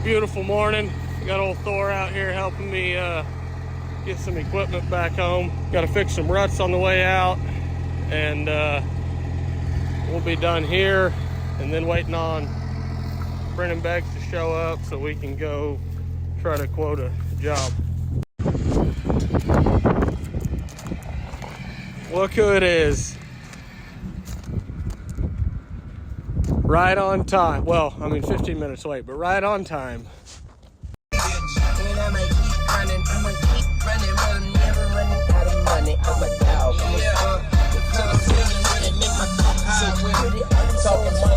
beautiful morning. We got old Thor out here helping me get some equipment back home. Got to fix some ruts on the way out, and we'll be done here, and then waiting on Brennan Beggs to show up so we can go try to quote a job. Look who it is. Right on time. Well, I mean 15 minutes late, but right on time.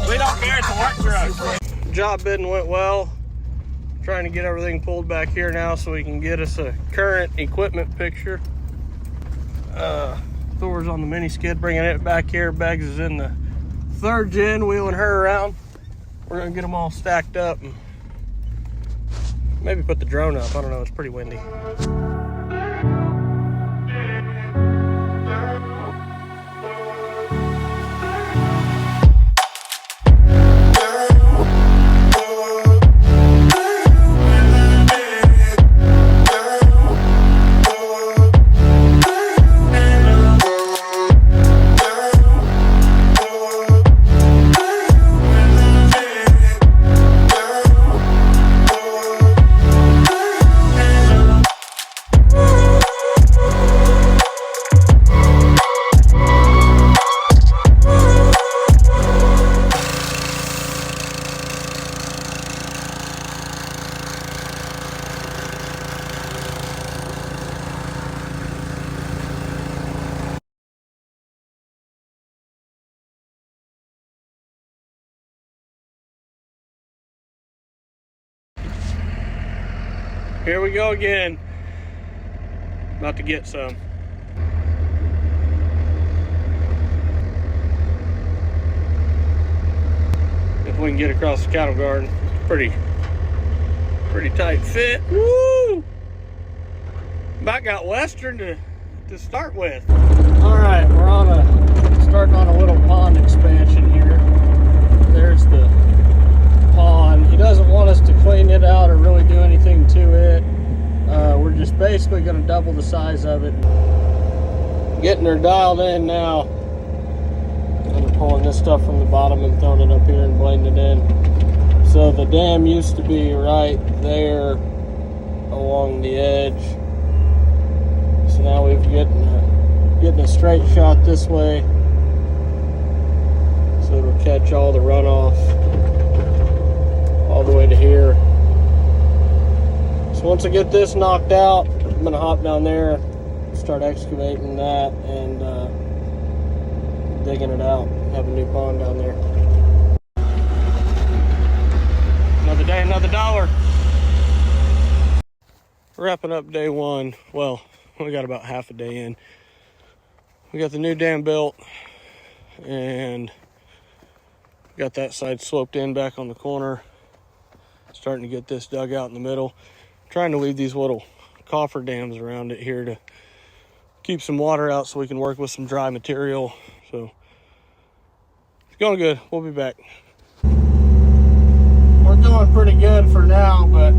We don't care, it's a work truck. Job bidding went well. Trying to get everything pulled back here now so we can get us a current equipment picture. Thor's on the mini skid, bringing it back here. Beggs is in the third gen, wheeling her around. We're gonna get them all stacked up and maybe put the drone up. I don't know, it's pretty windy. Here we go again. About to get some. If we can get across the cattle garden. Pretty tight fit. Woo! About got Western to start with. All right, we're starting on a little pond expansion here. There's the pond. He doesn't want us to clean it out or really do anything to it. We're just basically going to double the size of it. Getting her dialed in now. And pulling this stuff from the bottom and throwing it up here and blading it in. So the dam used to be right there along the edge. So now we're getting a straight shot this way. So it'll catch all the runoff all the way to here. So once I get this knocked out, I'm gonna hop down there, start excavating that and digging it out. Have a new pond down there. Another day, another dollar. Wrapping up day one. Well, we got about half a day in. We got the new dam built and got that side sloped in back on the corner. Starting to get this dug out in the middle. Trying to leave these little coffer dams around it here to keep some water out so we can work with some dry material. So it's going good. We'll be back. We're doing pretty good for now, but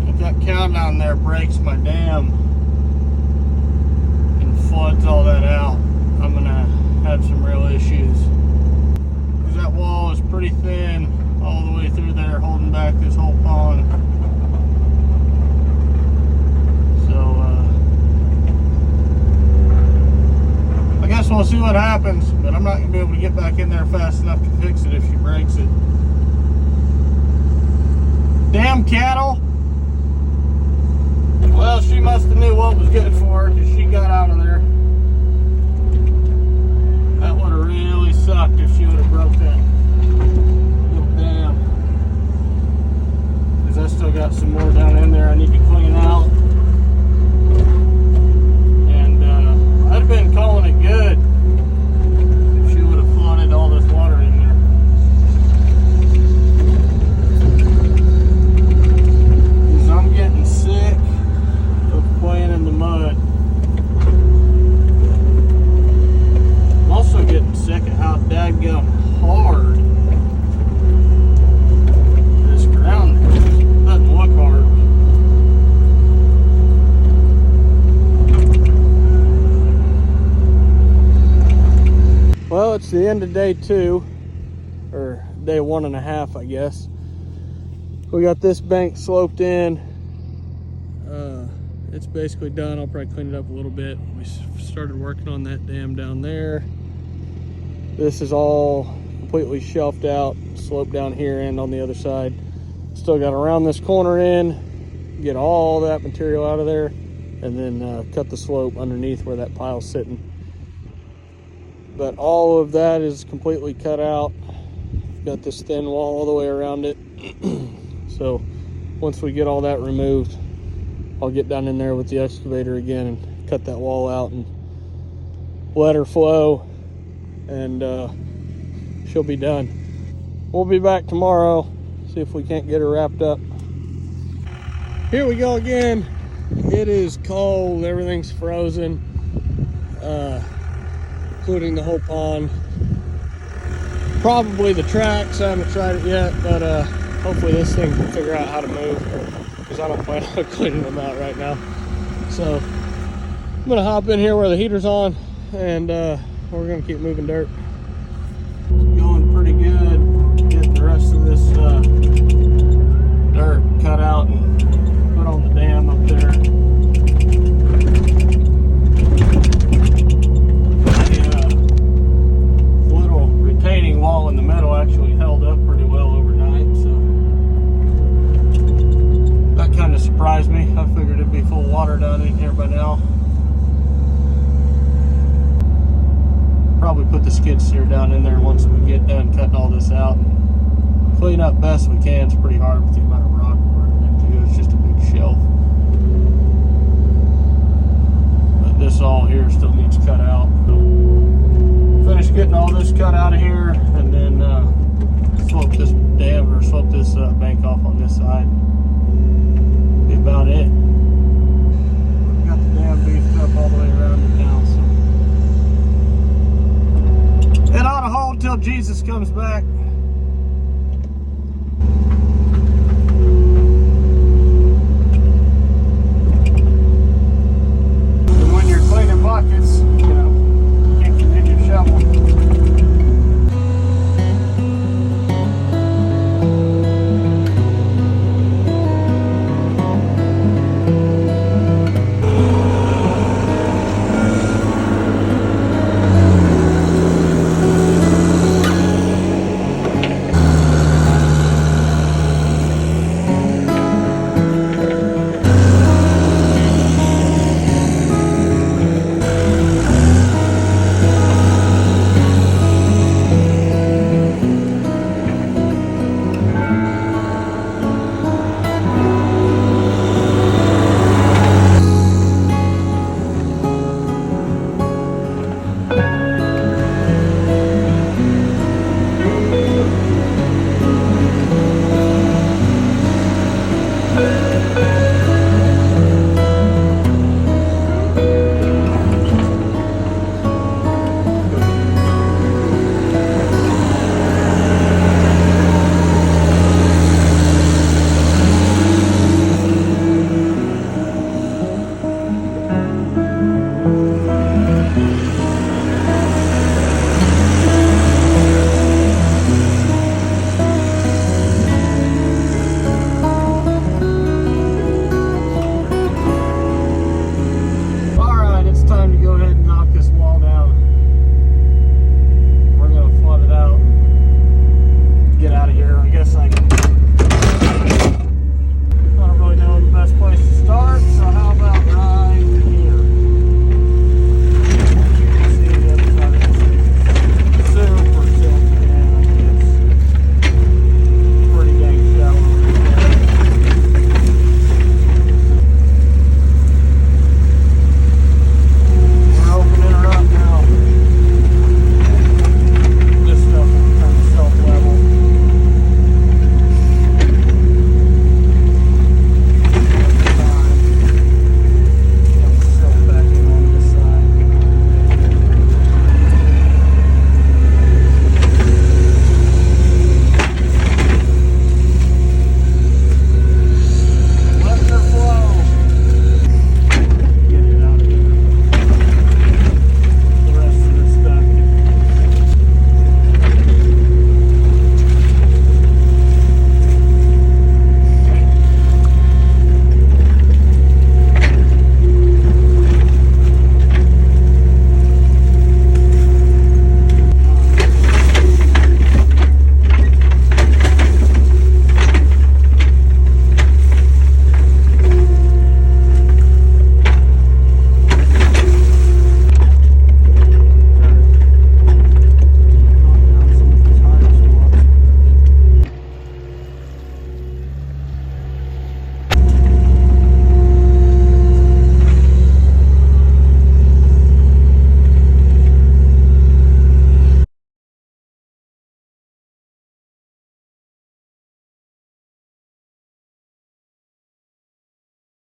if that cow down there breaks my dam and floods all that out, I'm gonna have some real issues. Because that wall is pretty thin all the way through there, holding back this whole pond. So I guess we'll see what happens, but I'm not gonna be able to get back in there fast enough to fix it if she breaks it. Damn cattle. Well, she must have knew what was good for her because she got out of there. That would have really sucked if she would have broke that. I still got some more down in there I need to clean out. And I'd have been calling it good if she would have flooded all this water in there. Because I'm getting sick of playing in the mud. Well, it's the end of day 2, or day 1.5, I guess. We got this bank sloped in. It's basically done. I'll probably clean it up a little bit. We started working on that dam down there. This is all completely shelved out, sloped down here and on the other side. Still got to round this corner in, get all that material out of there, and then cut the slope underneath where that pile's sitting. But all of that is completely cut out. Got this thin wall all the way around it. So once we get all that removed, I'll get down in there with the excavator again and cut that wall out and let her flow, and she'll be done. We'll be back tomorrow, see if we can't get her wrapped up. Here we go again. It is cold, everything's frozen, including the whole pond. Probably the tracks, I haven't tried it yet, but hopefully this thing can figure out how to move, because I don't plan on cleaning them out right now. So I'm gonna hop in here where the heater's on, and we're gonna keep moving dirt. It's going pretty good. Get the rest of this dirt cut out and put on the dam up there. The little retaining wall in the middle actually held up pretty well overnight, so that kind of surprised me. I figured it'd be full of water down in here by now. Probably put the skid steer down in there once we get done cutting all this out. Clean up best we can. It's pretty hard with the amount of rock we're working into. It's just a big shelf. But this all here still needs cut out. So finish getting all this cut out of here, and then slope this dam, or slope this bank off on this side. Be about it. Got the dam beefed up all the way around it now, so it ought to hold till Jesus comes back. And when you're cleaning buckets, you know, you can need your shovel.